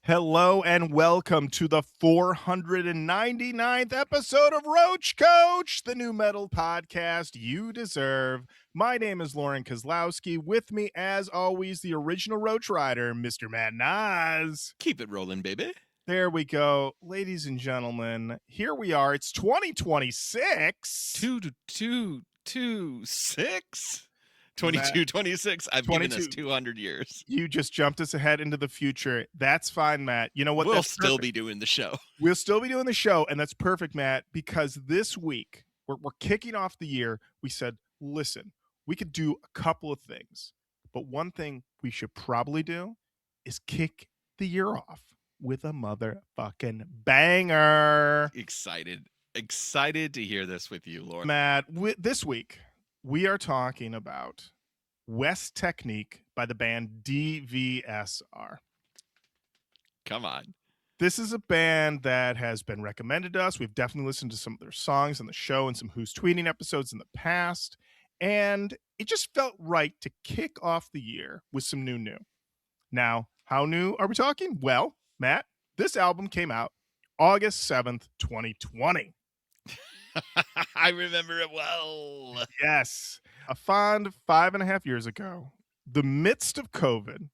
Hello and welcome to the 499th episode of Roach Coach, the Nu-Metal podcast you deserve. My name is Lauren Kozlowski. With me, as always, the original Roach Rider, Mr. Matt Nas. Keep it rolling, baby. There we go. Ladies and gentlemen, here we are. It's 2026. 2226. 2226. I've 22. given us 200 years. You just jumped us ahead into the future. That's fine, Matt. You know what? We'll That's still perfect. be doing the show. We'll still be doing the show, and that's perfect, Matt, because this week we're kicking off the year. We said, listen, we could do a couple of things, but one thing we should probably do is kick the year off with a motherfucking banger. Excited to hear this with you, Lauren. Matt, this week we are talking about West Technique by the band DVSR. Come on. This is a band that has been recommended to us. We've definitely listened to some of their songs on the show and some Who's Tweeting episodes in the past. And it just felt right to kick off the year with some new. Now, how new are we talking? Well, Matt, this album came out August 7th, 2020. I remember it well. Yes. A fond 5.5 years ago, the midst of COVID,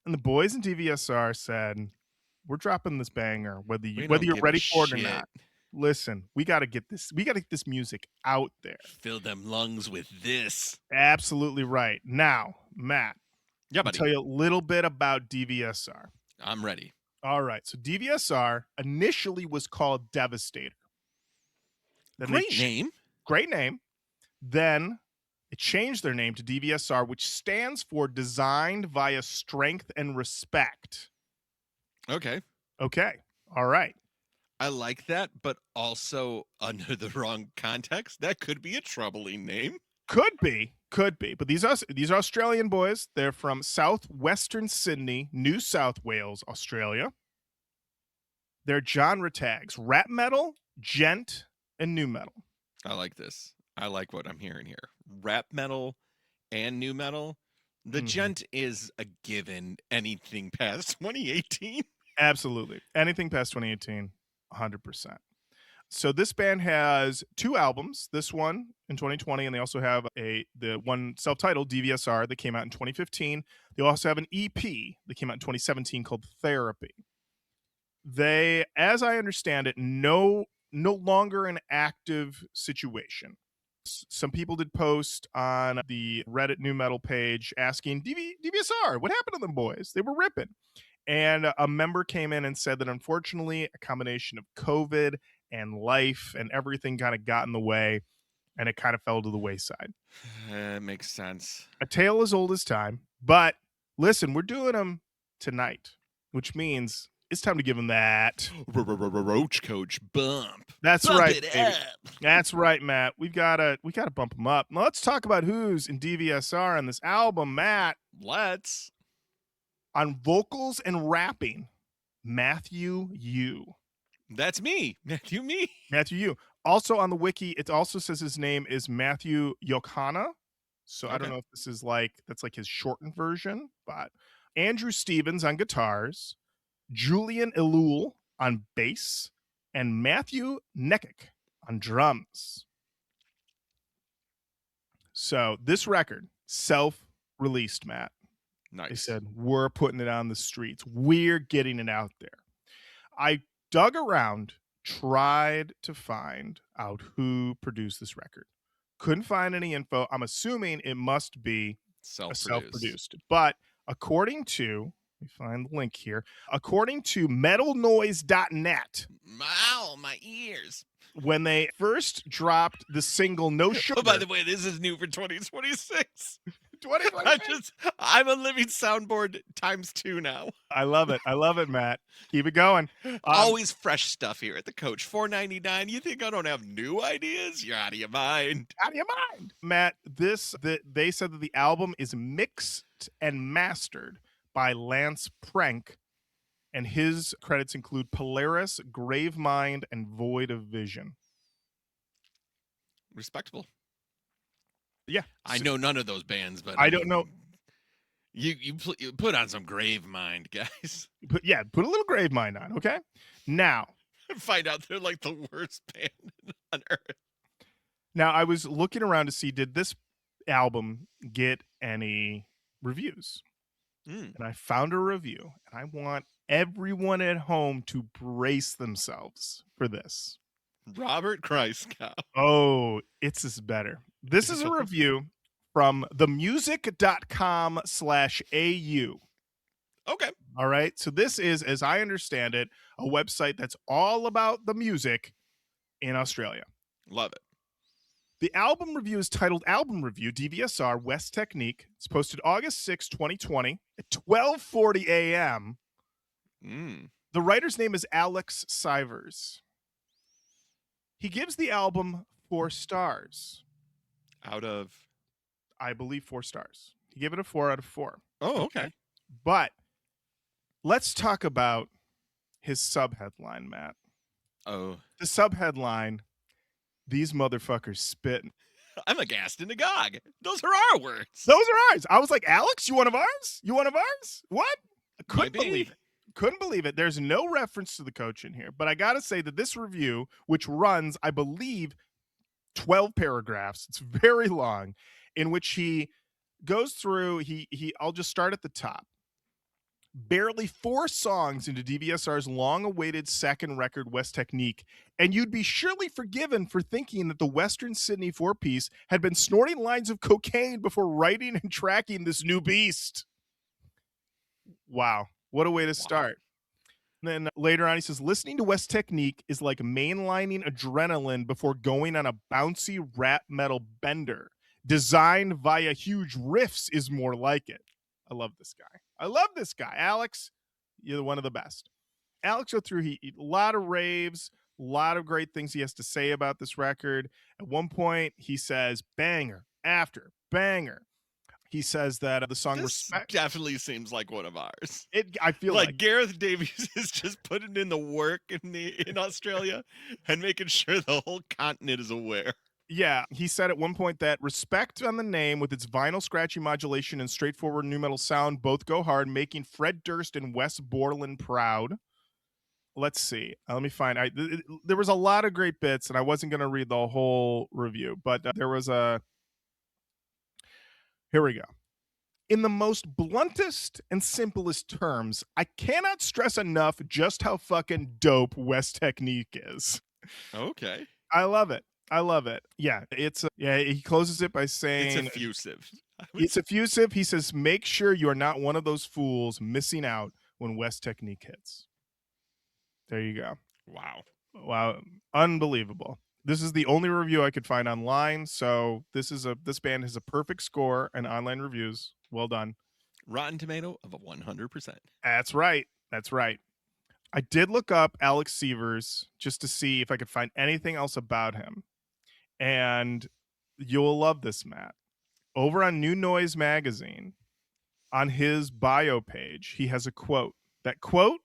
and the boys in DVSR said, we're dropping this banger, whether you're ready for it or not. Listen, we got to get this music out there. Fill them lungs with this. Absolutely right. Now, Matt, I'll tell you a little bit about DVSR. I'm ready. All right. So DVSR initially was called Devastator. Then Great name. Then it changed their name to DVSR, which stands for Designed via Strength and Respect. Okay. All right. I like that, but also under the wrong context, that could be a troubling name. Could be. But these are Australian boys. They're from southwestern Sydney, New South Wales, Australia. Their genre tags: rap metal, gent, and nu metal. I like this. I like what I'm hearing here. Rap metal and nu metal. The gent is a given. Anything past 2018. Absolutely. Anything past 2018, 100%. So this band has 2 albums, this one in 2020, and they also have the one self-titled DVSR that came out in 2015. They also have an EP that came out in 2017 called Therapy. They, as I understand it, no longer an active situation. Some people did post on the Reddit Nu-Metal page asking, DVSR, what happened to them boys? They were ripping. And a member came in and said that unfortunately a combination of COVID and life and everything kind of got in the way, and it kind of fell to the wayside. Makes sense. A tale as old as time. But listen, we're doing them tonight, which means it's time to give them that Roach Coach bump. That's bump right, it baby. Up. That's right, Matt. We gotta bump them up. Now let's talk about who's in DVSR on this album, Matt. Let's. On vocals and rapping, Matthew Yu. That's me. Matthew Yu. Also on the wiki, it also says his name is Matthew Yokhana. So okay. I don't know if this is that's like his shortened version, but Andrew Stevens on guitars, Julian Elul on bass, and Matthew Nekic on drums. So this record, self-released, Matt. Nice. They said, we're putting it on the streets. We're getting it out there. I dug around, tried to find out who produced this record. Couldn't find any info. I'm assuming it must be self-produced. But according to, let me find the link here. According to metalnoise.net. Wow, my ears. When they first dropped the single No Sugar. Oh, by the way, this is new for 2026. I'm a living soundboard ×2 now. I love it, Matt. Keep it going. Always fresh stuff here at the Coach. $4.99. You think I don't have new ideas? You're out of your mind. Matt, they said that the album is mixed and mastered by Lance Prank, and his credits include Polaris, Gravemind, and Void of Vision. Respectable. Yeah. I know none of those bands, but I don't know. You put on some grave mind, guys. Put a little grave mind on, okay? Now, Find out they're like the worst band on earth. Now, I was looking around to see, did this album get any reviews? Mm. And I found a review, and I want everyone at home to brace themselves for this. Robert Christcow. Oh, it's is better. This is a review from themusic.com/au. Okay. All right. So this is, as I understand it, a website that's all about the music in Australia. Love it. The album review is titled Album Review, DVSR, West Technique. It's posted August 6, 2020 at 12:40 a.m. Mm. The writer's name is Alex Sivers. He gives the album 4 stars. Out of? I believe 4 stars. He gave it a 4 out of 4. Oh, okay. But let's talk about his subheadline, Matt. Oh. The subheadline, these motherfuckers spitting. I'm aghast and agog. Those are our words. Those are ours. I was like, Alex, you one of ours? You one of ours? What? I couldn't believe it. Couldn't believe it. There's no reference to the coach in here, but I got to say that this review, which runs, I believe, 12 paragraphs, it's very long, in which he goes through, I'll just start at the top. Barely 4 songs into DVSR's long-awaited second record, West Technique, and you'd be surely forgiven for thinking that the Western Sydney 4-piece had been snorting lines of cocaine before writing and tracking this new beast. Wow, what a way to start. And then later on, he says, listening to West Technique is like mainlining adrenaline before going on a bouncy rap metal bender. Designed via huge riffs is more like it. I love this guy. Alex, you're one of the best. Alex go through a lot of raves, a lot of great things he has to say about this record. At one point, he says banger after banger. He says that the song Respect definitely seems like one of ours. I feel like Gareth Davies is just putting in the work in Australia and making sure the whole continent is aware. Yeah, he said at one point that Respect on the name with its vinyl scratchy modulation and straightforward nu metal sound both go hard, making Fred Durst and Wes Borland proud. Let's see. Let me find. There was a lot of great bits, and I wasn't going to read the whole review, but there was a... Here we go. In the most bluntest and simplest terms, I cannot stress enough just how fucking dope West Technique is. Okay. I love it. Yeah, he closes it by saying it's effusive. It's effusive. He says, make sure you are not one of those fools missing out when West Technique hits. There you go. Wow. Unbelievable. This is the only review I could find online, so this band has a perfect score and online reviews. Well done. Rotten Tomato of a 100%. That's right. I did look up Alex Sivers just to see if I could find anything else about him. And you'll love this, Matt. Over on New Noise magazine, on his bio page, he has a quote. That quote,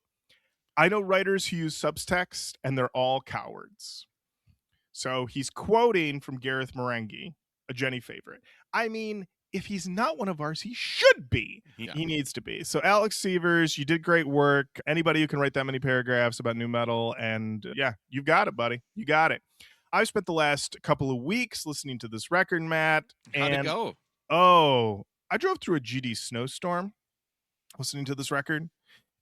I know writers who use subtext and they're all cowards. So he's quoting from Gareth Marenghi, a Jenny favorite. I mean, if he's not one of ours, he should be. Yeah. He needs to be. So Alex Sivers, you did great work. Anybody who can write that many paragraphs about nu metal, and yeah, you've got it, buddy. You got it. I've spent the last couple of weeks listening to this record, Matt. How'd it go? Oh, I drove through a GD snowstorm listening to this record.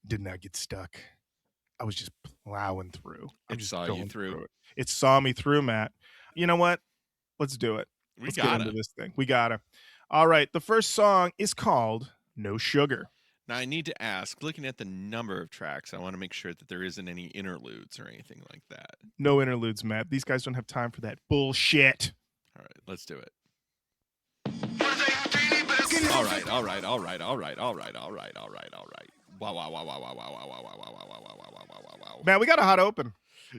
Did not get stuck. I was just plowing through. It saw you through. It saw me through, Matt. You know what? Let's do it. Let's get into this thing. We gotta. All right. The first song is called No Sugar. Now, I need to ask, looking at the number of tracks, I want to make sure that there isn't any interludes or anything like that. No interludes, Matt. These guys don't have time for that bullshit. All right. Let's do it. All right. Wow. Man, we got a hot open.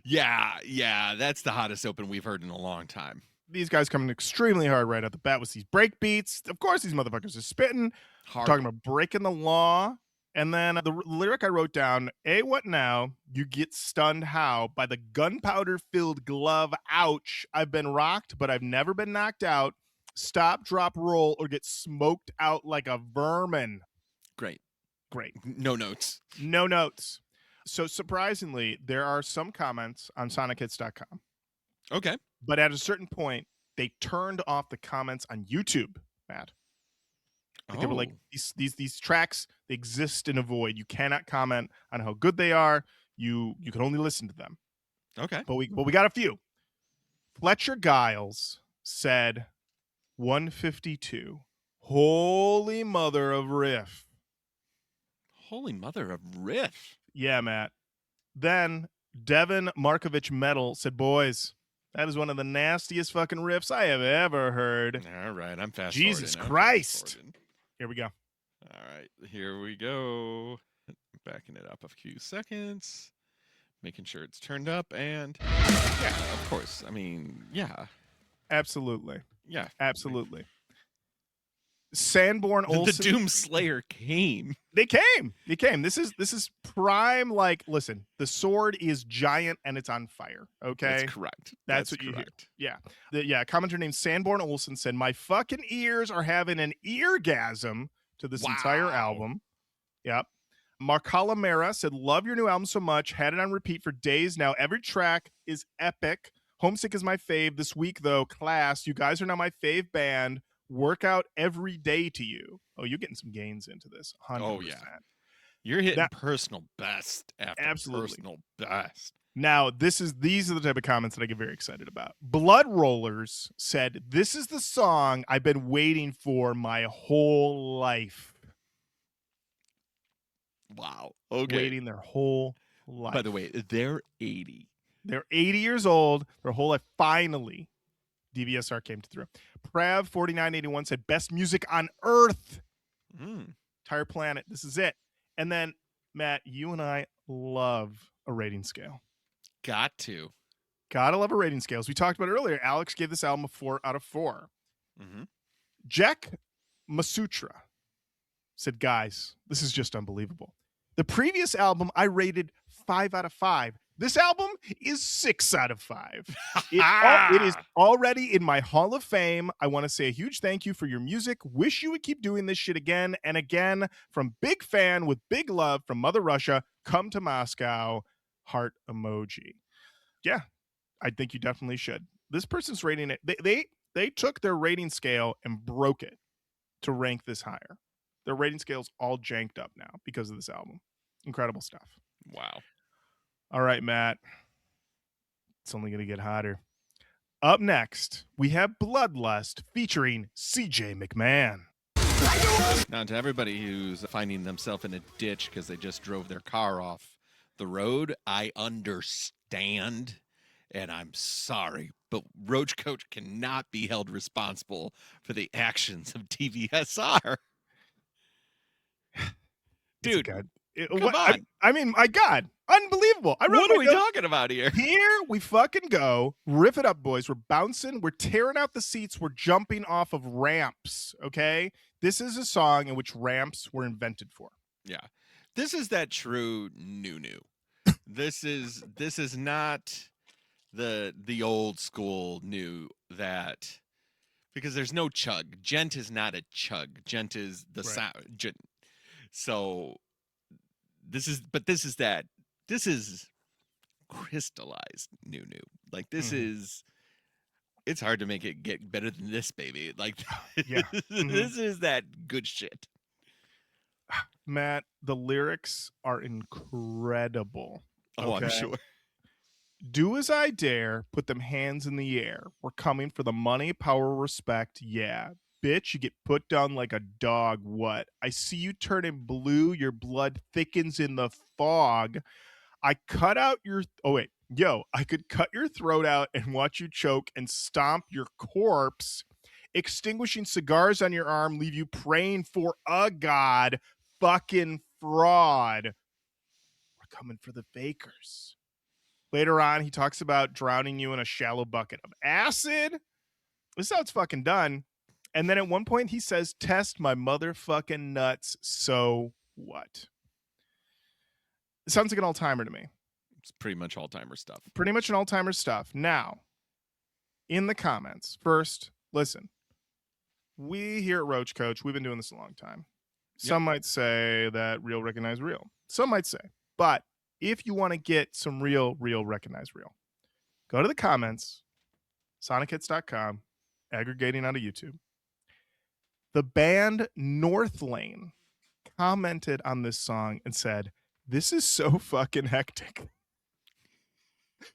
Yeah, that's the hottest open we've heard in a long time. These guys coming extremely hard right at the bat with these break beats. Of course, these motherfuckers are spitting, talking about breaking the law. And then the lyric I wrote down, what now? You get stunned how? By the gunpowder-filled glove. Ouch. I've been rocked, but I've never been knocked out. Stop, drop, roll, or get smoked out like a vermin. Great. Great. No notes. No notes. So surprisingly, there are some comments on sonichits.com. Okay. But at a certain point, they turned off the comments on YouTube, Matt. Like they were like, these tracks, they exist in a void. You cannot comment on how good they are. You can only listen to them. Okay. But we got a few. Fletcher Giles said 152. Holy mother of Riff. Holy mother of Riff. Yeah, Matt. Then Devin Markovich Metal said, boys, that is one of the nastiest fucking riffs I have ever heard. All right, I'm fast Jesus forwarding. Christ. Here we go. All right, here we go. Backing it up a few seconds. Making sure it's turned up, and yeah, of course. I mean, yeah. Absolutely. Yeah. Absolutely. Sanborn Olsen. The Doom Slayer came. They came. This is prime, like, listen, the sword is giant and it's on fire. Okay. That's correct. That's what correct. You hear. Yeah. Commenter named Sanborn Olsen said, my fucking ears are having an eargasm to this entire album. Yep. Marcala Mera said, love your new album so much. Had it on repeat for days now. Every track is epic. Homesick is my fave. This week, though, class, you guys are now my fave band. Work out every day to you. Oh, you're getting some gains into this. 100%. Oh, yeah. You're hitting personal best after personal best. Now, these are the type of comments that I get very excited about. Blood Rollers said, this is the song I've been waiting for my whole life. Wow. Okay. Waiting their whole life. By the way, they're 80. They're 80 years old. Their whole life. Finally, DVSR came through. Prav4981 said, best music on earth. Entire planet. This is it. And then, Matt, you and I love a rating scale. Gotta love a rating scale. As we talked about earlier, Alex gave this album a 4 out of 4. Jack Masutra said, guys, this is just unbelievable. The previous album I rated 5 out of 5. This album is 6 out of 5. It is already in my Hall of Fame. I want to say a huge thank you for your music. Wish you would keep doing this shit again and again. From big fan with big love from Mother Russia. Come to Moscow. Heart emoji. Yeah, I think you definitely should. This person's rating it. They took their rating scale and broke it to rank this higher. Their rating scale's all janked up now because of this album. Incredible stuff. Wow. All right, Matt. It's only going to get hotter. Up next, we have Bloodlust featuring CJ McMahon. Now, to everybody who's finding themselves in a ditch because they just drove their car off the road, I understand, and I'm sorry, but Roach Coach cannot be held responsible for the actions of DVSR. Dude, come on. I mean, my God. Unbelievable. What are we talking about here? Here we fucking go. Riff it up, boys. We're bouncing. We're tearing out the seats. We're jumping off of ramps, okay? This is a song in which ramps were invented for. Yeah. This is that true new. This is not the old school new that, because there's no chug. Gent is not a chug. Gent is the sound. So this is crystallized new. Like this is, it's hard to make it get better than this, baby. Like this is that good shit. Matt, the lyrics are incredible. Oh, okay? I'm sure. Do as I dare, put them hands in the air. We're coming for the money, power, respect. Yeah. Bitch, you get put down like a dog. What? I see you turning blue. Your blood thickens in the fog. I cut out your... Oh, wait. Yo, I could cut your throat out and watch you choke and stomp your corpse. Extinguishing cigars on your arm, leave you praying for a god. Fucking fraud. We're coming for the fakers. Later on, he talks about drowning you in a shallow bucket of acid. This is how it's fucking done. And then at one point, he says, test my motherfucking nuts. So what? It sounds like an all-timer to me. It's pretty much all-timer stuff. Pretty much an all-timer stuff. Now, in the comments, first, listen. We here at Roach Coach, we've been doing this a long time. Some might say that real recognize real. Some might say. But if you want to get some real recognize real, go to the comments, sonichits.com, aggregating onto YouTube. The band North Lane commented on this song and said, "This is so fucking hectic."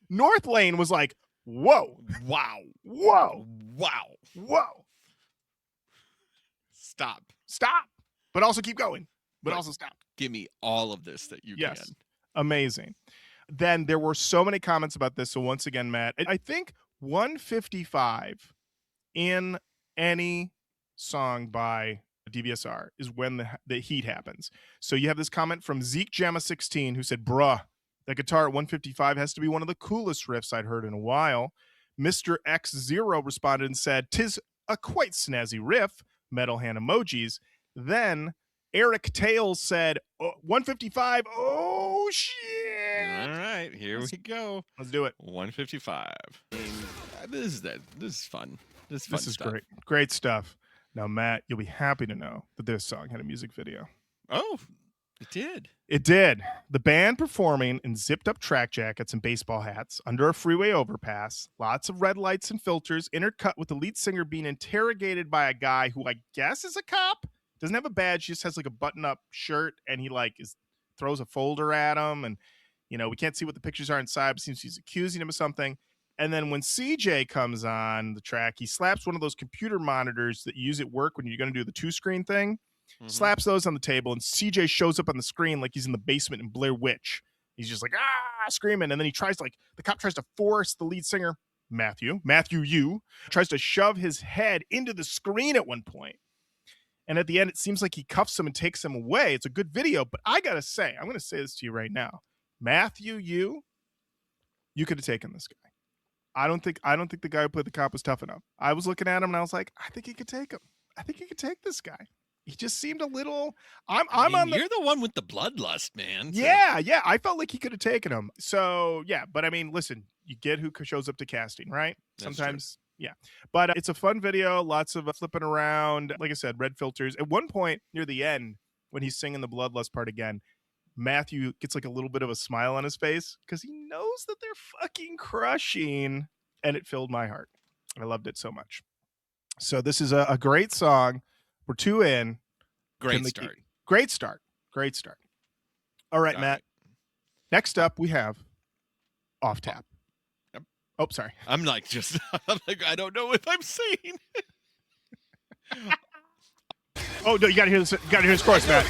North Lane was like, "Whoa, Wow. whoa, Wow. whoa, Stop. but also keep going, but Right. also stop." Give me all of this that you Yes. can. Amazing. Then there were so many comments about this. So once again, Matt, I think 155 in any song by DVSR is when the heat happens. So you have this comment from Zeke Jamma 16 who said, "Bruh, that guitar at 155 has to be one of the coolest riffs I'd heard in a while." Mr. X0 responded and said, "'Tis a quite snazzy riff," metal hand emojis. Then Eric Tails said, 155, oh shit. All right, here we go. Let's do it. 155. I mean, this is fun. This is stuff. Great stuff. Now, Matt, you'll be happy to know that this song had a music video. Oh, it did. It did. The band performing in zipped up track jackets and baseball hats under a freeway overpass, lots of red lights and filters, intercut with the lead singer being interrogated by a guy who I guess is a cop. Doesn't have a badge, just has like a button-up shirt, and he like throws a folder at him, and we can't see what the pictures are inside, but seems he's accusing him of something. And then when CJ comes on the track, he slaps one of those computer monitors that you use at work when you're going to do the 2-screen thing. Mm-hmm. Slaps those on the table, and CJ shows up on the screen like he's in the basement in Blair Witch. He's just like, screaming, and then the cop tries to force the lead singer, Matthew tries to shove his head into the screen at one point. And at the end, it seems like he cuffs him and takes him away. It's a good video, but I gotta say, I'm gonna say this to you right now. Matthew, you could have taken this guy. I don't think the guy who played the cop was tough enough. I was looking at him and I was like, I think he could take him. I think he could take this guy. He just seemed a little. You're the one with the bloodlust, man. So. Yeah. I felt like he could have taken him. So yeah, but I mean, listen, you get who shows up to casting, right? That's sometimes. True. Yeah, but it's a fun video. Lots of flipping around. Like I said, red filters. At one point near the end, when he's singing the bloodlust part again, Matthew gets like a little bit of a smile on his face because he knows that they're fucking crushing, and it filled my heart. I loved it so much. So this is a great song. We're 2 in. Great start. Great start. All right, Matt. Right. Next up, we have Off Tap. Oh, sorry. I'm like, I don't know if I'm saying. Oh no, you gotta hear this. You gotta hear this chorus, Matt.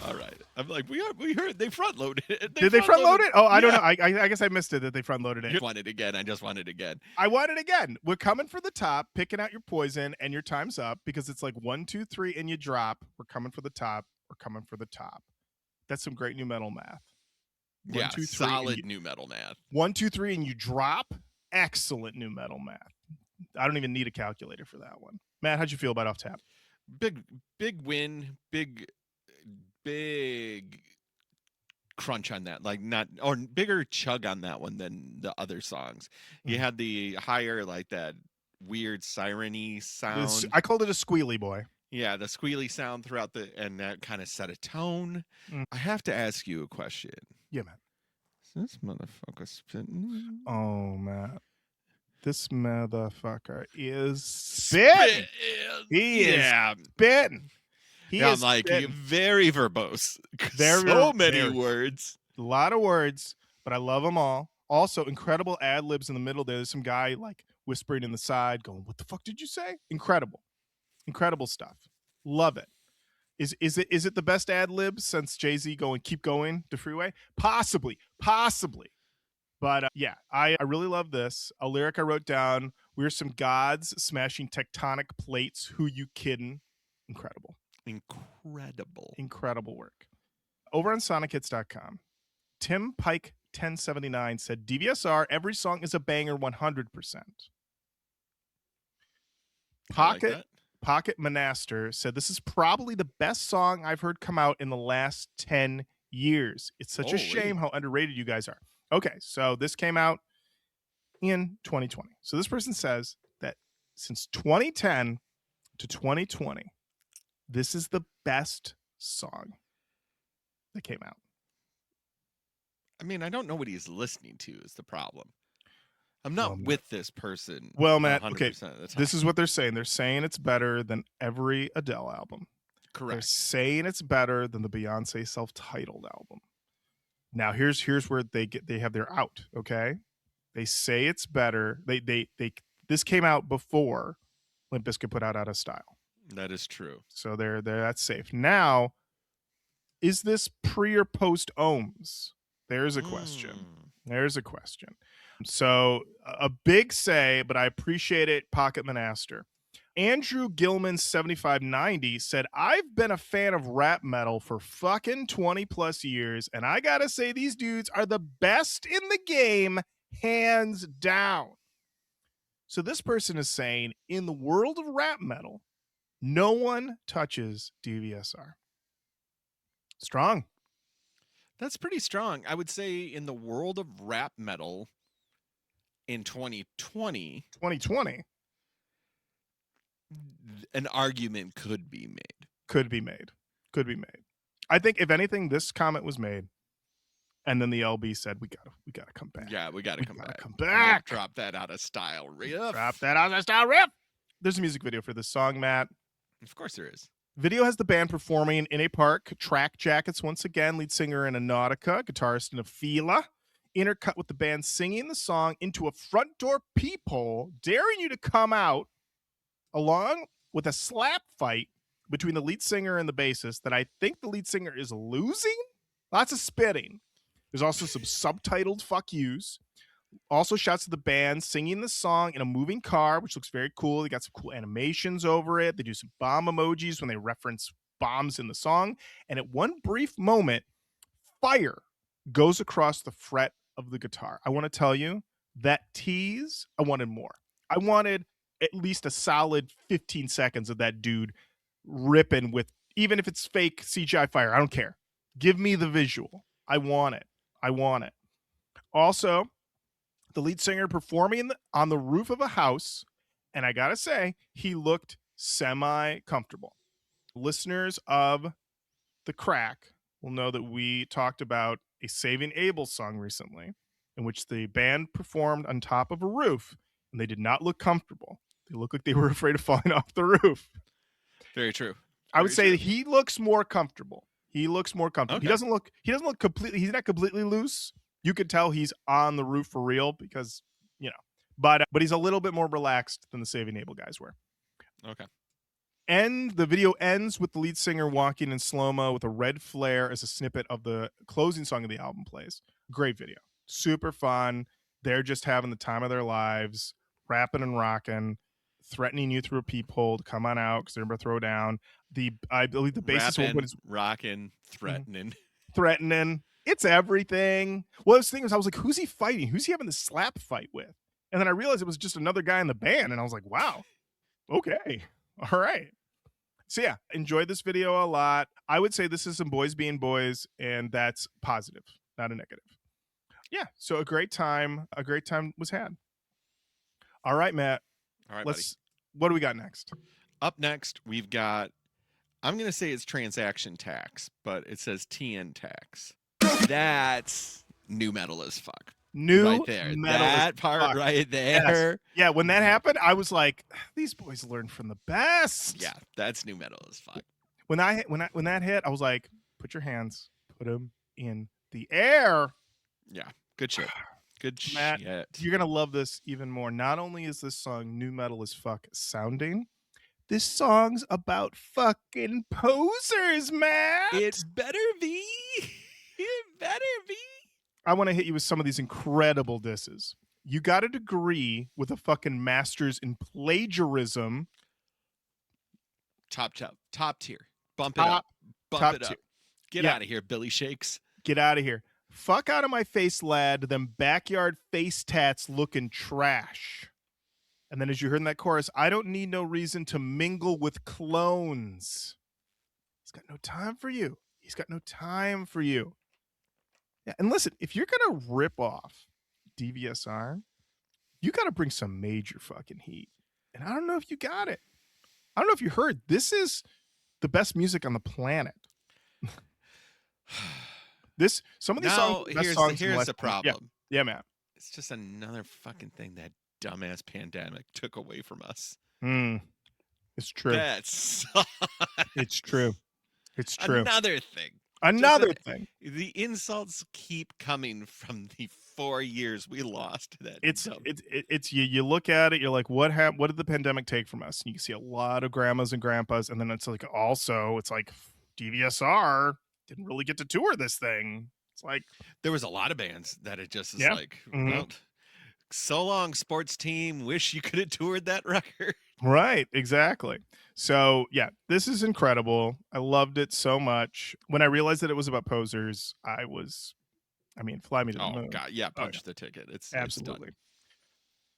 All right. I'm like, we heard they front loaded it. Did they front load it? Oh, I don't know. I guess I missed it that they front loaded it. You want it again? I just want it again. I want it again. We're coming for the top, picking out your poison, and your time's up because it's like 1, 2, 3, and you drop. We're coming for the top. We're coming for the top. That's some great nu metal math. 1, 2, 3, solid nu metal math. 1, 2, 3, and you drop. Excellent nu metal math. I don't even need a calculator for that one. Matt, how'd you feel about Off Tap? Big win. Big crunch on that. Like bigger chug on that one than the other songs. You had the higher, like that weird siren-y sound. I called it a squealy boy. Yeah, the squealy sound throughout and that kind of set a tone. I have to ask you a question. Yeah, man. Is this motherfucker spitting? Oh, man. This motherfucker is spitting. He is spitting. I'm like, very verbose. So many words. A lot of words, but I love them all. Also, incredible ad libs in the middle there. There's some guy like whispering in the side going, "What the fuck did you say?" Incredible stuff. Love it. Is it the best ad lib since Jay-Z going "Keep Going" to Freeway? Possibly. But yeah, I really love this. A lyric I wrote down: "We're some gods smashing tectonic plates. Who you kidding?" Incredible work. Over on sonichits.com, Tim Pike 1079 said, "DVSR, every song is a banger 100%. Pocket Monaster said, "This is probably the best song I've heard come out in the last 10 years. It's such a shame how underrated you guys are." Okay, so this came out in 2020. So this person says that since 2010, to 2020, this is the best song that came out. I mean, I don't know what he's listening to is the problem. I'm not with this person. Well, Matt, 100% okay, of the time. this is what they're saying. They're saying it's better than every Adele album. They're correct. saying it's better than the Beyonce self-titled album. Now, here's where they have their out. Okay, they say it's better. They this came out before Limp Bizkit put Out of Style. That is true. So they're that's safe. Now, is this pre or post Ohms? There's a question. There's a question. So a big say, but I appreciate it, Pocket Monaster. Andrew Gilman 7590 said, I've been a fan of rap metal for fucking 20 plus years, and I gotta say these dudes are the best in the game, hands down. So this person is saying, in the world of rap metal, no one touches DVSR. Strong. That's pretty strong. I would say in the world of rap metal in 2020, an argument could be made. Could be made. I think if anything, this comment was made, and then the LB said, "We gotta come back." Yeah, we gotta come Come back. back. Drop that out of style riff. Drop that out of style riff. There's a music video for this song, Matt. Of course there is. Video has the band performing in a park, track jackets once again, lead singer in a Nautica, guitarist in a Fila, intercut with the band singing the song into a front door peephole, daring you to come out, along with a slap fight between the lead singer and the bassist that I think the lead singer is losing. Lots of spitting. There's also some subtitled fuck yous. Also shots of the band singing the song in a moving car, which looks very cool. They got some cool animations over it. They do some bomb emojis when they reference bombs in the song. And at one brief moment, fire goes across the fret of the guitar. I want to tell you, that tease, I wanted more. I wanted at least a solid 15 seconds of that dude ripping with, even if it's fake CGI fire, I don't care. Give me the visual. I want it. Also, the lead singer performing on the roof of a house, and I gotta say, he looked semi-comfortable. Listeners of The Crack will know that we talked about a Saving Abel song recently, in which the band performed on top of a roof, and they did not look comfortable. They looked like they were afraid of falling off the roof. Very true. I would say he looks more comfortable. Okay. He doesn't look completely, he's not completely loose. You could tell he's on the roof for real because, but he's a little bit more relaxed than the Saving Abel guys were. Okay. And the video ends with the lead singer walking in slow-mo with a red flare as a snippet of the closing song of the album plays. Great video. Super fun. They're just having the time of their lives, rapping and rocking, threatening you through a peephole to come on out because they're going to throw down. I believe the bassist rocking, threatening. It's everything. Well, the thing was, I was like, who's he fighting? Who's he having this slap fight with? And then I realized it was just another guy in the band, and I was like, wow, okay, all right. So yeah, enjoyed this video a lot. I would say this is some boys being boys, and that's positive, not a negative. Yeah, so a great time was had. All right, Matt. All right, buddy. What do we got next? Up next, we've got, I'm going to say it's transaction tax, but it says TN tax. That's nu-metal as fuck. Right there. That part fuck. Right there. Yes. Yeah, when that happened, I was like, these boys learn from the best. Yeah, that's nu-metal as fuck. When that hit, I was like, put your hands, put them in the air. Yeah, good shit. Good Matt, shit. You're going to love this even more. Not only is this song nu-metal as fuck sounding, this song's about fucking posers, Matt. It better be. It better be. I want to hit you with some of these incredible disses. You got a degree with a fucking master's in plagiarism. Top tier. Bump it up. Bump it up. Get out of here, Billy Shakes. Get out of here. Fuck out of my face, lad. Them backyard face tats looking trash. And then as you heard in that chorus, I don't need no reason to mingle with clones. He's got no time for you. Yeah, and listen, if you're going to rip off DVSR, you got to bring some major fucking heat. And I don't know if you got it. I don't know if you heard, this is the best music on the planet. Some of these songs Now are the best here's songs in the here's last the 10 Yeah, problem. yeah, man. It's just another fucking thing that dumbass pandemic took away from us. It's true. That sucks. It's true. It's true. Another thing. Another thing. The insults keep coming from the 4 years we lost to that. It's you look at it, you're like, what did the pandemic take from us? And you can see a lot of grandmas and grandpas, and then it's like also it's like DVSR didn't really get to tour this thing. It's like there was a lot of bands that it just is Yeah. like, well, so long, sports team. Wish you could have toured that record. Right, exactly. So yeah, this is incredible. I loved it so much. When I realized that it was about posers, fly me to the moon. Oh god, yeah, punch the ticket. It's Absolutely. done.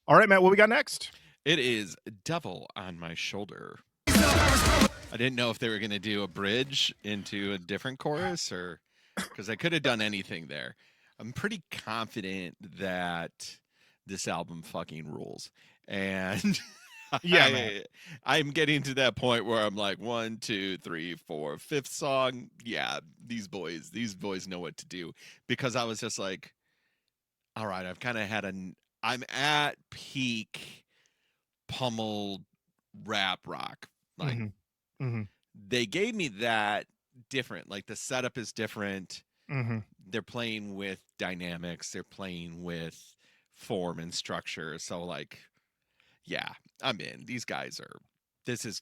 All right, Matt, what we got next? It is Devil on My Shoulder. I didn't know if they were going to do a bridge into a different chorus or because I could have done anything there. I'm pretty confident that this album fucking rules. And Yeah, I'm getting to that point where I'm like 1, 2, 3, 4, fifth song. Yeah, these boys know what to do, because I was just like, all right, I've kind of I'm at peak pummeled rap rock. Like they gave me that different, like the setup is different. They're playing with dynamics, they're playing with form and structure. So like, yeah, I'm in. These guys are this is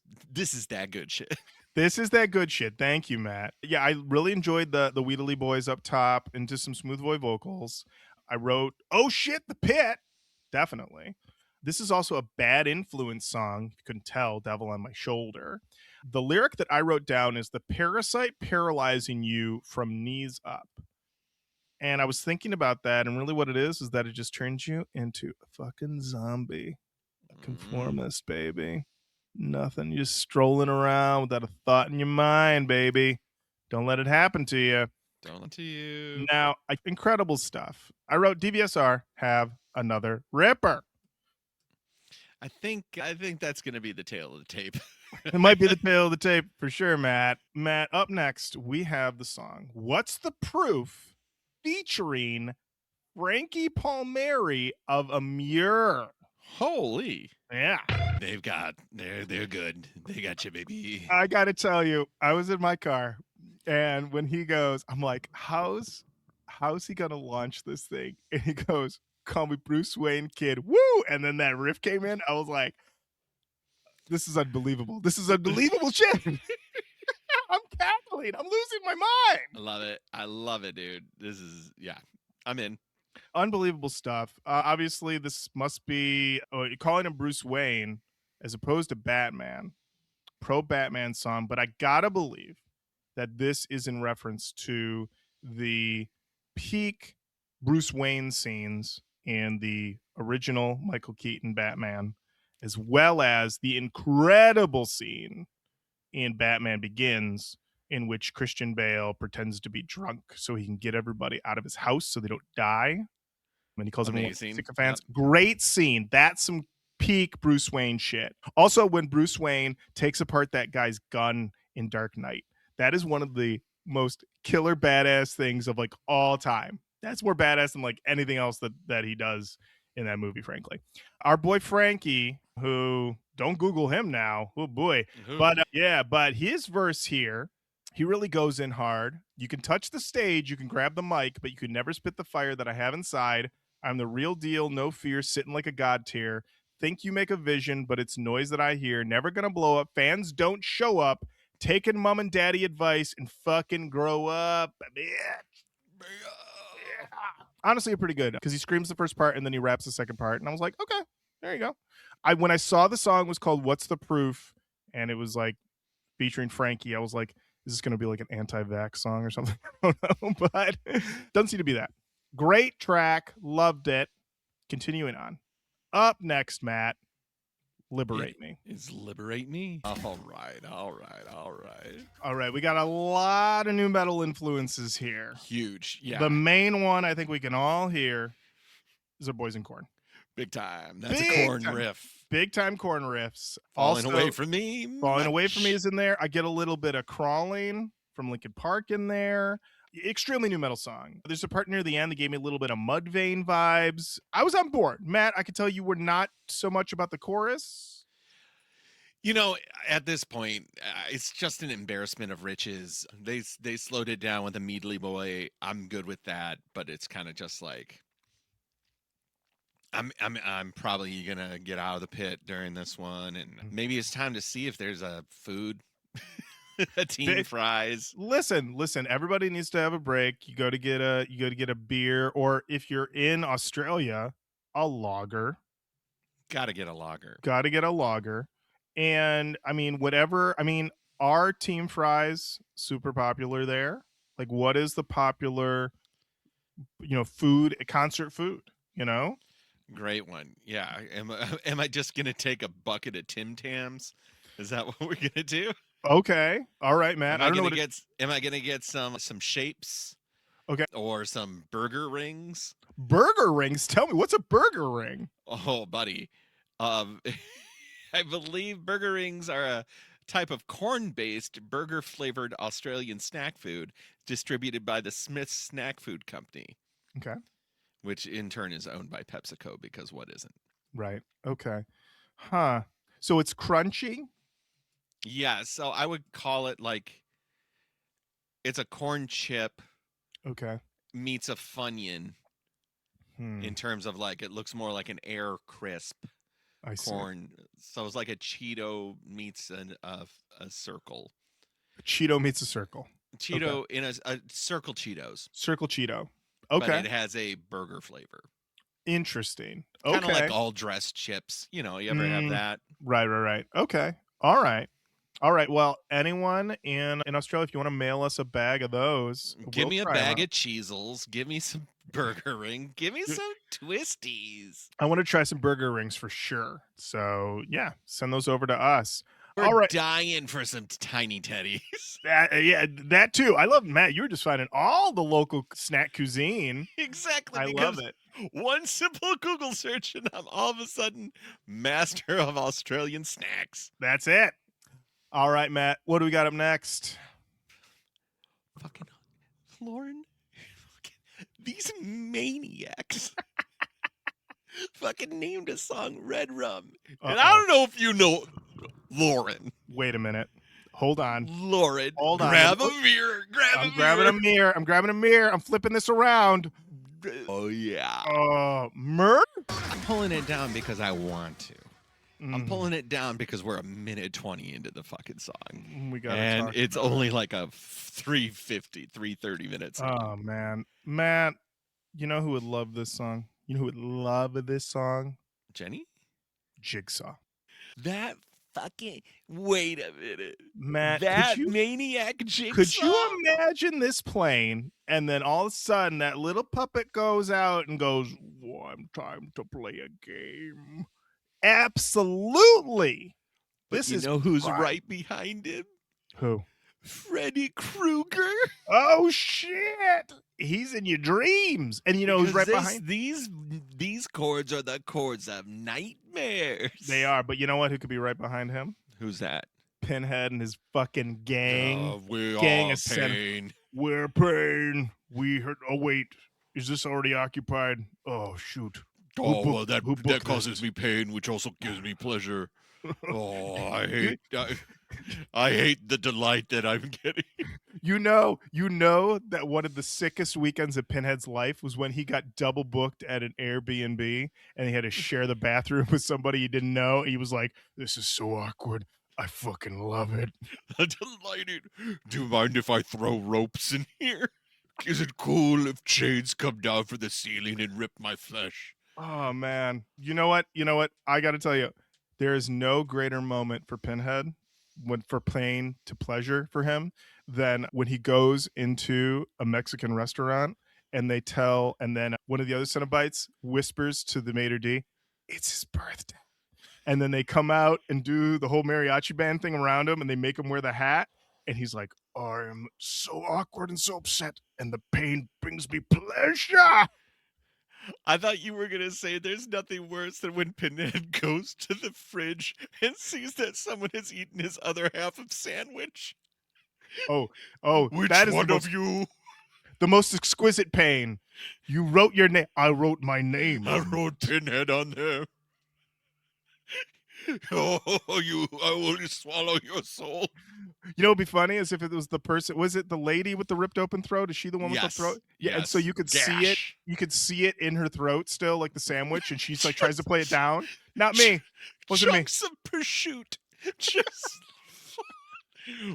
that good shit. This is that good shit. Thank you, Matt. Yeah, I really enjoyed the Wheatley Boys up top into some smooth boy vocals. I wrote, "Oh shit, the pit." Definitely. This is also a Bad Influence song. You couldn't tell, Devil on My Shoulder. The lyric that I wrote down is the parasite paralyzing you from knees up. And I was thinking about that, and really what it is that it just turns you into a fucking zombie. A conformist, baby. Nothing. You're just strolling around without a thought in your mind, baby. Don't let it happen to you. Don't to you. Now, incredible stuff. I wrote DVSR have another ripper. I think that's going to be the tail of the tape. It might be the tail of the tape for sure, Matt. Matt, up next, we have the song What's the Proof featuring Frankie Palmieri of Amur. Holy. Yeah. They're good. They got you, baby. I got to tell you, I was in my car, and when he goes, I'm like, how's he going to launch this thing? And he goes, call me Bruce Wayne, kid. Woo! And then that riff came in. I was like, this is unbelievable. This is unbelievable shit. I'm cackling. I'm losing my mind. I love it, dude. This is, yeah, I'm in. Unbelievable stuff. Obviously, this must be calling him Bruce Wayne as opposed to Batman. Pro Batman song, but I gotta believe that this is in reference to the peak Bruce Wayne scenes in the original Michael Keaton Batman, as well as the incredible scene in Batman Begins, in which Christian Bale pretends to be drunk so he can get everybody out of his house so they don't die. And he calls them sycophants. Yep. Great scene. That's some peak Bruce Wayne shit. Also, when Bruce Wayne takes apart that guy's gun in Dark Knight, that is one of the most killer badass things of like all time. That's more badass than like anything else that he does in that movie, frankly. Our boy Frankie, who don't Google him now. Oh boy. But but his verse here, he really goes in hard. You can touch the stage, you can grab the mic, but you can never spit the fire that I have inside. I'm the real deal, no fear, sitting like a god tier. Think you make a vision, but it's noise that I hear. Never gonna blow up. Fans don't show up. Taking mom and daddy advice and fucking grow up, bitch. Yeah. Honestly, pretty good because he screams the first part and then he raps the second part, and I was like, okay, there you go. When I saw the song was called "What's the Proof" and it was like featuring Frankie, I was like, is this gonna be like an anti-vax song or something? I don't know, but doesn't seem to be that. Great track, loved it. Continuing on. Up next, Matt, Liberate Me. Is Liberate Me? All right. We got a lot of nu metal influences here. Huge, yeah. The main one I think we can all hear is our boys in Korn. Big time. That's a Big corn time. riff. Big time corn riffs. Falling Also, away from me. Falling Away much. from Me is in there. I get a little bit of Crawling from Linkin Park in there. Extremely new metal song. There's a part near the end that gave me a little bit of Mudvayne vibes. I was on board. Matt, I could tell you were not so much about the chorus. You know, at this point, it's just an embarrassment of riches. They slowed it down with a Meadly Boy. I'm good with that, but it's kind of just like I'm probably gonna get out of the pit during this one, and maybe it's time to see if there's a food, a team fries. Listen. Everybody needs to have a break. You go to get a beer, or if you're in Australia, a lager. Got to get a lager. And I mean, whatever. I mean, are team fries super popular there? Like, what is the popular, food, concert food? Great one. Yeah. Am I just gonna take a bucket of Tim Tams? Is that what we're gonna do? Okay. All right, Matt. Am I gonna get some shapes? Okay. Or some burger rings? Burger rings? Tell me, what's a burger ring? Oh, buddy. I believe burger rings are a type of corn-based, burger-flavored Australian snack food distributed by the Smith's Snack Food Company. Okay. Which in turn is owned by PepsiCo, because what isn't? Right. Okay. Huh. So it's crunchy? Yeah, so I would call it like it's a corn chip Okay. meets a Funyun in terms of like it looks more like an Air Crisp corn. So it's like a Cheeto meets a circle. A Cheeto meets a circle. Cheeto in a circle Cheetos. Circle Cheeto. Okay. But it has a burger flavor. Interesting. Okay. Kind of like all dressed chips. You ever have that? Right. Okay. All right. Well, anyone in Australia, if you want to mail us a bag of those, give me a bag of Cheezels. Give me some burger ring. Give me some Twisties. I want to try some burger rings for sure. So yeah, send those over to us. We're dying for some tiny teddies. That too. I love Matt. You were just finding all the local snack cuisine. Exactly. I love it. One simple Google search, and I'm all of a sudden master of Australian snacks. That's it. All right, Matt. What do we got up next? Fucking Lauren. These maniacs. Fucking named a song Red Rum. And I don't know if you know Lauren. Wait a minute. Hold on. Lauren. Hold on. Grab a mirror. I'm grabbing a mirror. I'm flipping this around. Oh, yeah. Murder? I'm pulling it down because I want to. I'm pulling it down because we're a minute 20 into the fucking song. We got and it's only like a 3:30 minutes. Oh, man. Matt, you know who would love this song? You know who would love this song? Jenny? Jigsaw. That fucking... Wait a minute. Matt, that maniac Jigsaw? Could you imagine this playing, and then all of a sudden that little puppet goes out and goes, one time to play a game. Absolutely. But this is who's right behind him? Who? Freddy Krueger. Oh shit! He's in your dreams, and who's right behind these chords are the chords of nightmares. They are, but you know what? Who could be right behind him? Who's that? Pinhead and his fucking gang. We gang are pain. We're pain. We heard. Oh wait, is this already occupied? Oh shoot. Well, that causes me pain, which also gives me pleasure. Oh, I hate the delight that I'm getting. You know that one of the sickest weekends of Pinhead's life was when he got double booked at an Airbnb and he had to share the bathroom with somebody he didn't know. He was like, "This is so awkward. I fucking love it." I'm delighted. Do you mind if I throw ropes in here? Is it cool if chains come down from the ceiling and rip my flesh? Oh man. You know what? I got to tell you, there is no greater moment for Pinhead for pain to pleasure for him than when he goes into a Mexican restaurant and then one of the other Cenobites whispers to the maitre d', "It's his birthday." And then they come out and do the whole mariachi band thing around him and they make him wear the hat. And he's like, "I am so awkward and so upset and the pain brings me pleasure." I thought you were gonna say there's nothing worse than when Pinhead goes to the fridge and sees that someone has eaten his other half of sandwich. Oh, Which that is one of you? the most exquisite pain. You wrote your name. I wrote my name. I wrote Pinhead on there. Oh, I will swallow your soul. You know, what'd be funny is if it was the person. Was it the lady with the ripped open throat? Is she the one with the throat? Yeah, and so Yes. you could see it. Gash. You could see it in her throat still, like the sandwich, and she's like tries to play it down. Not me. Wasn't me. Chunks of prosciutto. Just.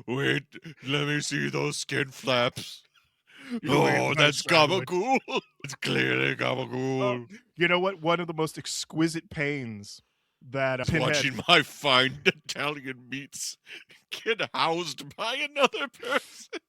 Wait, let me see those skin flaps. You ate Oh, my that's sandwich. gabagool. It's clearly gabagool. You know what? One of the most exquisite pains that Pinhead. Watching my fine Italian meats get housed by another person.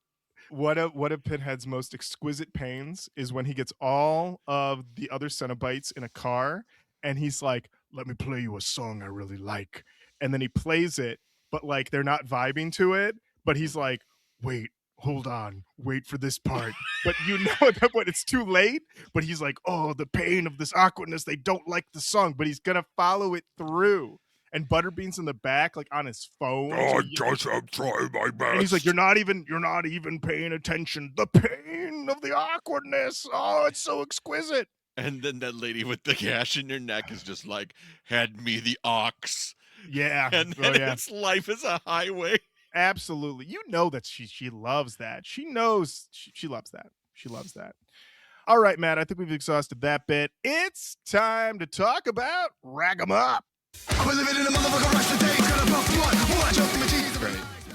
One of Pinhead's most exquisite pains is when he gets all of the other Cenobites in a car, and he's like, "Let me play you a song I really like," and then he plays it, but like they're not vibing to it. But he's like, "Wait, hold on, wait for this part." But you know at that point it's too late. But he's like, "Oh, the pain of this awkwardness. They don't like the song," but he's gonna follow it through. And Butterbean's in the back, like on his phone. I just am trying my best. And he's like, you're not even paying attention. The pain of the awkwardness. Oh, it's so exquisite. And then that lady with the gash in her neck is just like, hand me the ox. Yeah. And then its life is a highway. Absolutely. You know that she loves that. She knows she loves that. She loves that. All right, Matt, I think we've exhausted that bit. It's time to talk about Rack 'em Up. Great.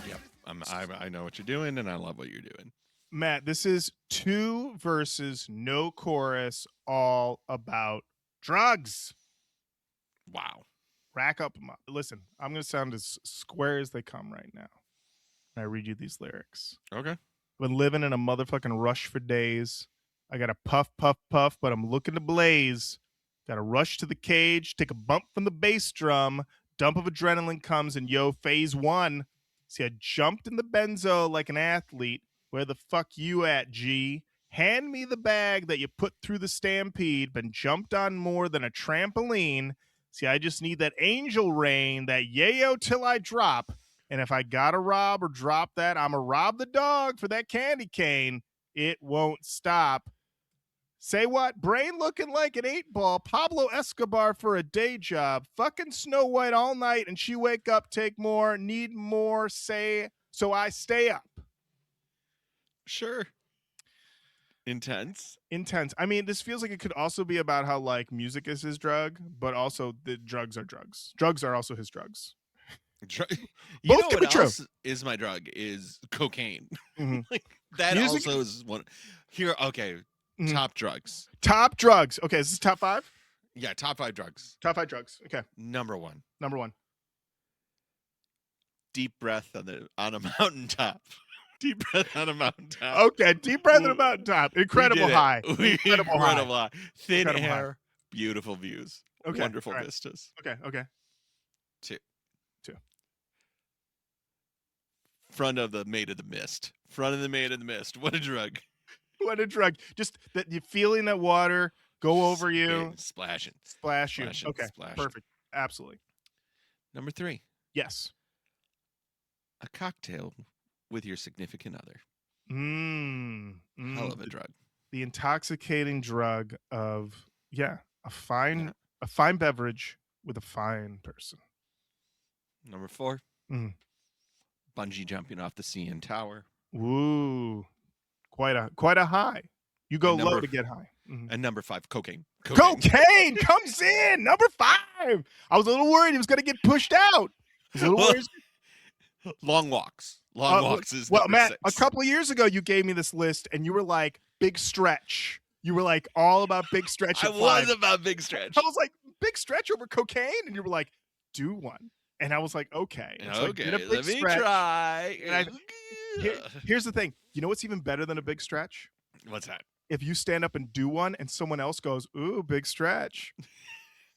Yep. I know what you're doing, and I love what you're doing. Matt, this is 2 verses, no chorus, all about drugs. Wow. Rack up. Listen, I'm going to sound as square as they come right now. And I read you these lyrics. Okay. Been living in a motherfucking rush for days. I got to puff, puff, puff, but I'm looking to blaze. Got to rush to the cage, take a bump from the bass drum. Dump of adrenaline comes, and yo, phase 1. See, I jumped in the benzo like an athlete. Where the fuck you at, G? Hand me the bag that you put through the stampede. Been jumped on more than a trampoline. See, I just need that angel rain, that yayo till I drop. And if I gotta rob or drop that, I'ma rob the dog for that candy cane. It won't stop. Say what? Brain looking like an 8-ball. Pablo Escobar for a day job. Fucking Snow White all night and she wake up, take more, need more, say, so I stay up. Sure. Intense. I mean, this feels like it could also be about how like music is his drug, but also the drugs are drugs. Drugs are also his drugs. You know what else is my drug is cocaine. Mm-hmm. Like that music also is one. Here, okay. Mm-hmm. Top drugs. Top drugs. Okay, is this top 5? Yeah, top 5 drugs. Top 5 drugs. Okay. Number 1. Deep breath on a mountaintop. Deep breath on a mountaintop. Okay, deep breath on a mountaintop. Incredible high. Incredible high. Thin Incredible air, high. Beautiful views. Okay, wonderful vistas. Okay. 2. Front of the Maid of the Mist. What a drug. What a drug. Just that you feeling that water go over you. Splash you. Okay, perfect. Absolutely. Number 3. Yes. A cocktail with your significant other. Hell of a drug. The intoxicating drug of, a fine beverage with a fine person. Number 4. Bungee jumping off the CN Tower. Ooh. Quite a high. You go low to get high. And number 5, cocaine. Cocaine comes in. Number 5. I was a little worried he was going to get pushed out. I was a little worried. Long walks. Walks is well, number Matt, 6. A couple of years ago, you gave me this list, and you were like, Big Stretch. You were like all about Big Stretch. I was about Big Stretch. I was like, Big Stretch over cocaine? And you were like, do one. And I was like, okay. And so okay, let me try. And here's the thing. You know what's even better than a big stretch? What's that? If you stand up and do one and someone else goes, ooh, big stretch.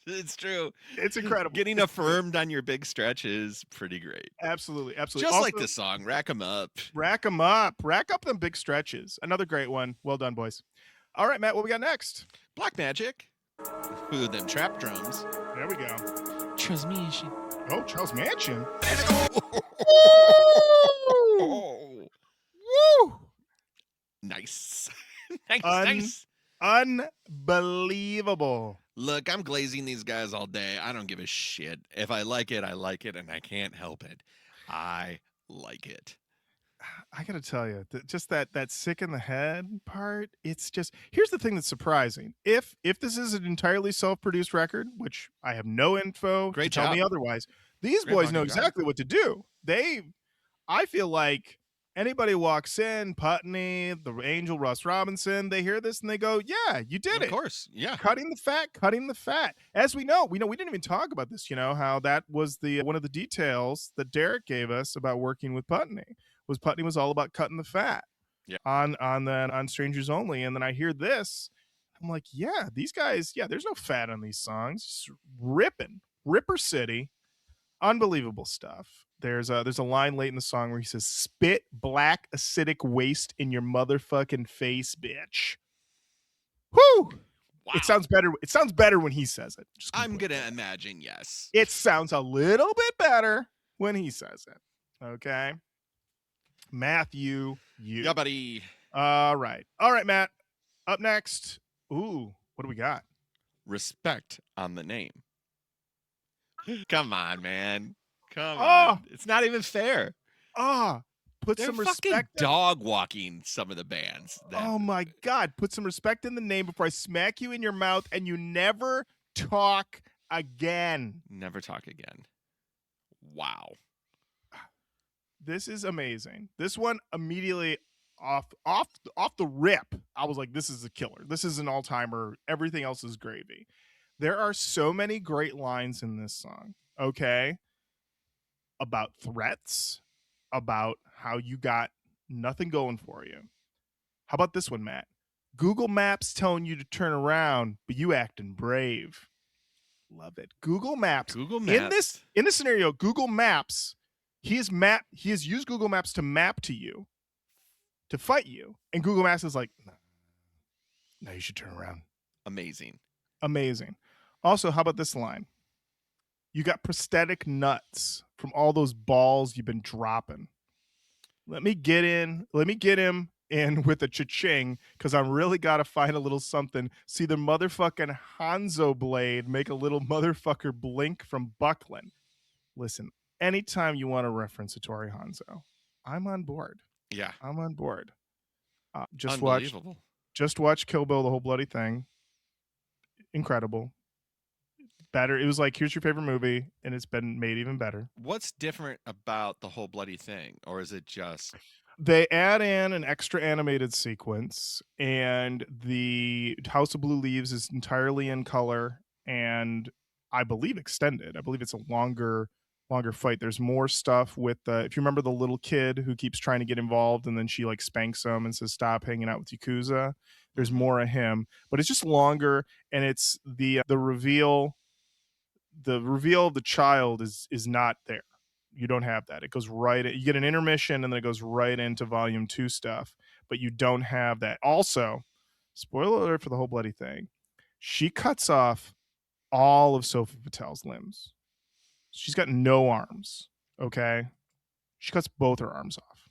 It's true. It's incredible. Getting affirmed on your big stretch is pretty great. Absolutely. Just also, like the song, Rack 'em Up. Rack 'em up. Rack up them big stretches. Another great one. Well done, boys. All right, Matt, what we got next? Black Magic. Ooh, them trap drums. There we go. Transmission. Oh, Charles Manson. Oh, Woo! nice. nice. Unbelievable. Look, I'm glazing these guys all day. I don't give a shit. If I like it, I like it, and I can't help it. I like it. I gotta tell you, just that sick in the head part. It's just, here's the thing that's surprising. If this is an entirely self-produced record, which I have no info Great to tell me job. otherwise, these Great boys know fucking job. exactly what to do. I feel like anybody walks in, Putney, the Angel, Russ Robinson, they hear this and they go, "Yeah, you did it." Of course, yeah. Cutting the fat. As we know, we didn't even talk about this, how that was the one of the details that Derek gave us about working with Putney. Putney was all about cutting the fat. Yeah. On Strangers Only. And then I hear this, I'm like, yeah, these guys, there's no fat on these songs. Just ripping. Ripper City. Unbelievable stuff. There's a line late in the song where he says, "Spit black acidic waste in your motherfucking face, bitch." Whoo! Wow. It sounds better. It sounds better when he says it. I'm gonna imagine, yes. It sounds a little bit better when he says it. Okay. Matthew, you. Yeah, buddy. All right, Matt. Up next. Ooh, what do we got? Respect on the name. Come on, man. Come on. It's not even fair. Put They're some fucking respect. Dog walking some of the bands. Oh my God. Put some respect in the name before I smack you in your mouth and you never talk again. Never talk again. Wow. This is amazing. This one immediately off the rip, I was like, this is a killer. This is an all-timer. Everything else is gravy. There are so many great lines in this song, okay? About threats, about how you got nothing going for you. How about this one, Matt? Google Maps telling you to turn around, but you acting brave. Love it. Google Maps. In this scenario, Google Maps, he has used Google Maps to map to you, to fight you. And Google Maps is like, no, you should turn around. Amazing. Also, how about this line? You got prosthetic nuts from all those balls you've been dropping. Let me get him in with a cha-ching, because I'm really got to find a little something. See the motherfucking Hanzo blade make a little motherfucker blink from buckling. Listen, anytime you want to reference Hattori Hanzo, I'm on board. Yeah. I'm on board. Just watch Kill Bill, the whole bloody thing. Incredible. Better. It was like, here's your favorite movie, and it's been made even better. What's different about the whole bloody thing? Or is it just... They add in an extra animated sequence, and the House of Blue Leaves is entirely in color, and I believe extended. I believe it's a longer fight. There's more stuff with if you remember the little kid who keeps trying to get involved, and then she like spanks him and says, "Stop hanging out with Yakuza." There's more of him, but it's just longer, and it's the reveal. The reveal of the child is not there. You don't have that. It goes right. You get an intermission, and then it goes right into volume 2 stuff, but you don't have that. Also, spoiler alert for the whole bloody thing. She cuts off all of Sophie Patel's limbs. She's got no arms. Okay. She cuts both her arms off.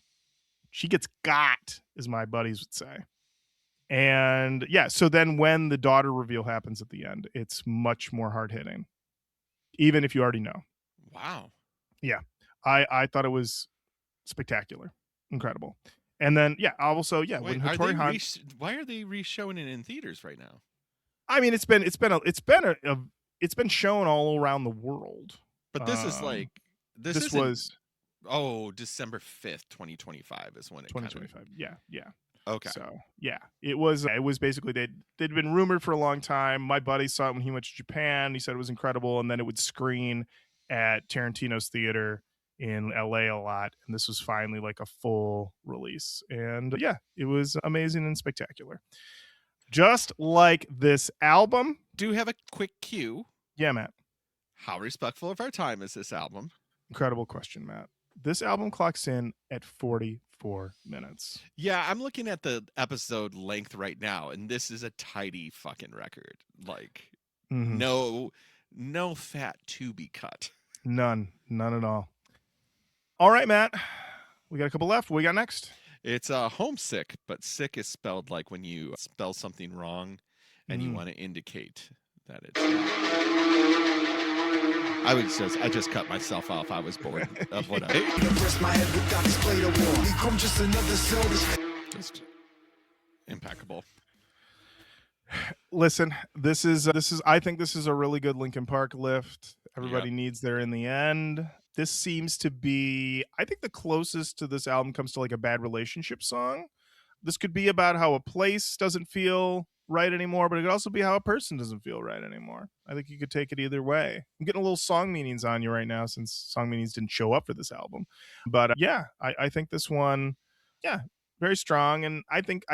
She gets got, as my buddies would say. And yeah, so then when the daughter reveal happens at the end, it's much more hard hitting, even if you already know. Wow. Yeah. I thought it was spectacular. Incredible. And then, also, Wait, when Hattori why are they re-showing it in theaters right now? I mean, it's been shown all around the world. But this is like, this was December 5th, 2025 is when it 2025. Yeah. Okay. So it was basically they'd been rumored for a long time. My buddy saw it when he went to Japan. He said it was incredible, and then it would screen at Tarantino's theater in LA a lot, and this was finally like a full release. And it was amazing and spectacular. Just like this album. Do have a quick cue. Yeah, Matt. How respectful of our time is this album? Incredible question, Matt. This album clocks in at 45 4 minutes. Yeah, I'm looking at the episode length right now, and this is a tidy fucking record. Like, no fat to be cut. None at all. All right, Matt. We got a couple left. What we got next? It's homesick, but sick is spelled like when you spell something wrong and you want to indicate that it's I just cut myself off. I was bored of what I just impeccable. Listen, this is I think this is a really good Linkin Park lift. Everybody needs there in the end. This seems to be, I think, the closest to this album comes to like a bad relationship song. This could be about how a place doesn't feel right anymore, but it could also be how a person doesn't feel right anymore. I think you could take it either way. I'm getting a little song meanings on you right now since song meanings didn't show up for this album. But I think this one, very strong. And I think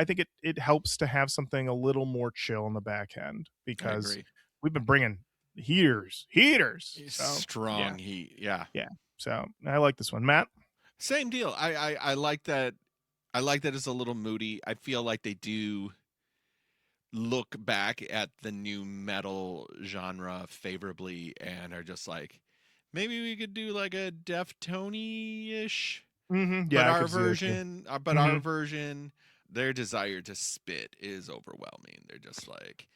it helps to have something a little more chill on the back end because we've been bringing heaters. Strong heat. Yeah. So I like this one. Matt? Same deal. I like that. I like that it's a little moody. I feel like they do look back at the new metal genre favorably and are just like, maybe we could do like a Deftony-ish. Yeah, but our version, their desire to spit is overwhelming. They're just like,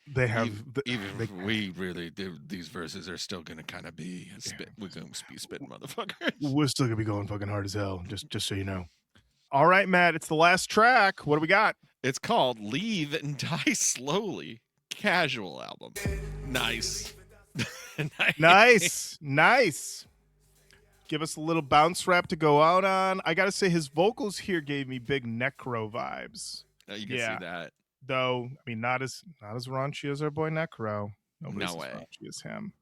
we really do. These verses are still gonna kind of be spit. We're gonna be spitting, motherfuckers. We're still gonna be going fucking hard as hell. Just so you know. All right, Matt. It's the last track. What do we got? It's called "Leave and Die Slowly." Casual album. Nice. Nice. Give us a little bounce rap to go out on. I gotta say, his vocals here gave me big Necro vibes. You can see that. Though, I mean, not as raunchy as our boy Necro. Nobody's no way. As raunchy as him.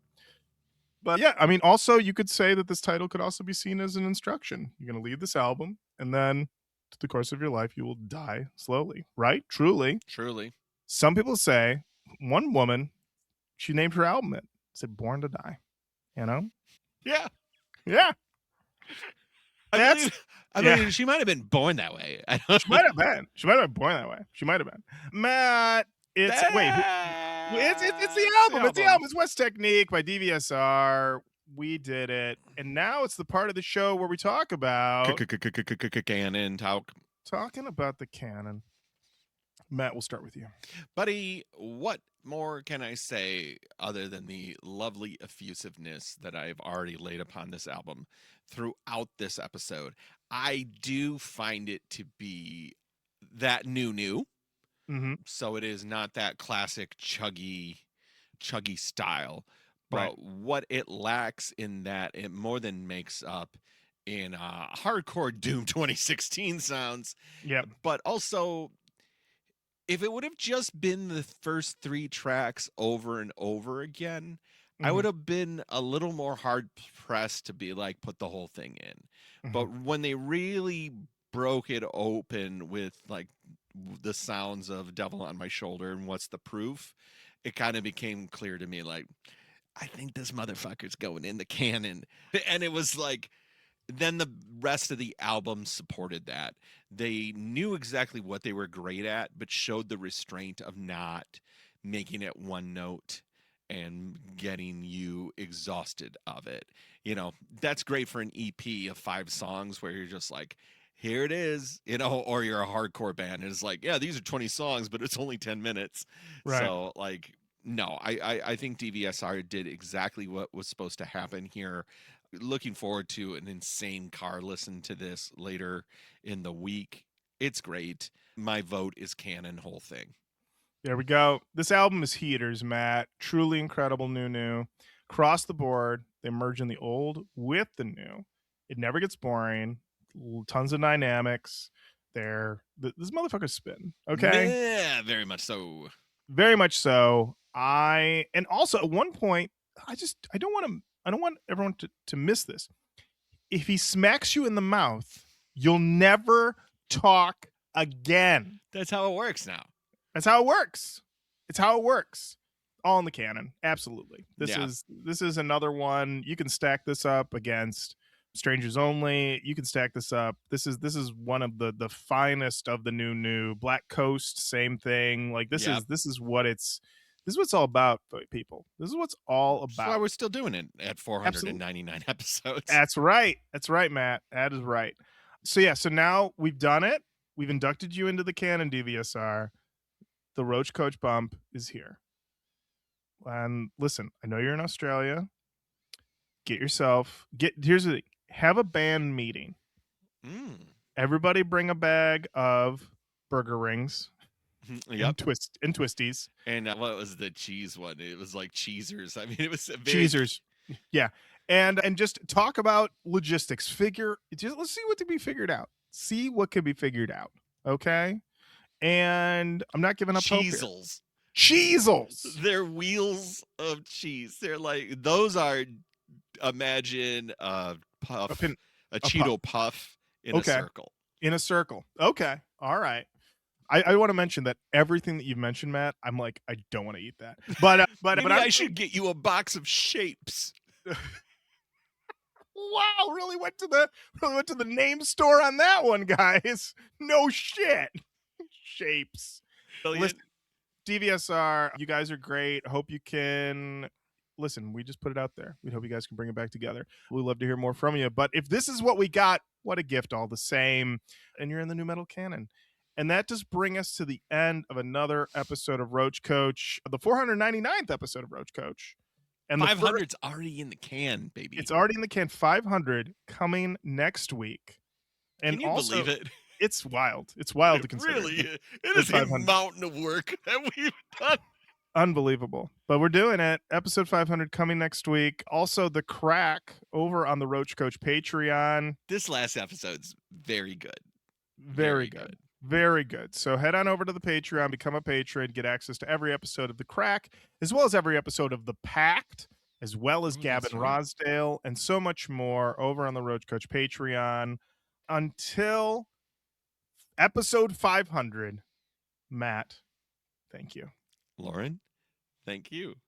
But yeah, I mean, also you could say that this title could also be seen as an instruction. You're gonna leave this album, and then through the course of your life, you will die slowly. Right? Truly. Some people say one woman, she named her album it. Said "Born to Die." You know? Yeah. I mean, she might have been born that way. She might have been. She might have been born that way. She might have been. Matt, it's the album. It's the album. It's West Technique by DVSR. We did it, and now it's the part of the show where we talk about canon talk. Talking about the canon. Matt, we'll start with you, buddy. What more can I say other than the lovely effusiveness that I've already laid upon this album throughout this episode? I do find it to be that new. So it is not that classic chuggy style, but what it lacks in that, it more than makes up in hardcore Doom 2016 sounds. But also, if it would have just been the first 3 tracks over and over again, I would have been a little more hard pressed to be like, put the whole thing in. But when they really broke it open with like the sounds of Devil on My Shoulder and What's the Proof, it kind of became clear to me, like, I think this motherfucker's going in the canon. And it was like, then the rest of the album supported that. They knew exactly what they were great at, but showed the restraint of not making it one note and getting you exhausted of it. You know, that's great for an EP of 5 songs where you're just like, here it is, you know, or you're a hardcore band and it's like, yeah, these are 20 songs, but it's only 10 minutes. Right. So like, no, I think DVSR did exactly what was supposed to happen here. Looking forward to an insane car listen to this later in the week. It's great. My vote is canon whole thing. There we go. This album is heaters, Matt. Truly incredible new. Across the board, they merge in the old with the new. It never gets boring. Tons of dynamics. This motherfucker's spitting. Okay. Yeah, very much so. Very much so. And also at one point, I don't want everyone to miss this. If he smacks you in the mouth, you'll never talk again. That's how it works now. That's how it works. It's how it works. All in the canon. Absolutely. This is another one. You can stack this up against strangers only. You can stack this up. This is one of the finest of the new Black Coast. Same thing. Like this Yep. is what it's all about, people. This is what's all That's why about. we're still doing it at 499 episodes. That's right. That's right, Matt. That is right. So yeah, so now we've done it. We've inducted you into the Canon DVSR. The Roach Coach bump is here. And listen, I know you're in Australia. Here's the thing. Have a band meeting. Everybody bring a bag of burger rings. Yep. And twisties. And what was the cheese one? It was like cheesers. I mean, it was cheesers. Yeah. And just talk about logistics. Let's see what can be figured out. See what can be figured out. Okay. And I'm not giving up hope here. Cheezels. They're wheels of cheese. They're like, those are, imagine a puff, a Cheeto puff in a circle. In a circle. Okay. All right. I want to mention that everything that you've mentioned, Matt, I'm like, I don't want to eat that. But maybe I should get you a box of shapes. Wow, really went to the name store on that one, guys. No shit. Shapes. Listen, DVSR, you guys are great. Hope you can listen. We just put it out there. We hope you guys can bring it back together. We'd love to hear more from you. But if this is what we got, what a gift all the same. And you're in the Nu-Metal Canon. And that does bring us to the end of another episode of Roach Coach, the 499th episode of Roach Coach. And 500's already in the can, baby. It's already in the can. 500 coming next week. And can you also, believe it? It's wild. It's wild to consider. Really is. It is a mountain of work that we've done. Unbelievable. But we're doing it. Episode 500 coming next week. Also, the crack over on the Roach Coach Patreon. This last episode's very good. Very good. Very good. So head on over to the Patreon, become a patron, get access to every episode of The Crack, as well as every episode of The Pact, as well as Gavin Rosdale, and so much more over on the Roach Coach Patreon. Until episode 500, Matt, thank you. Lauren, thank you.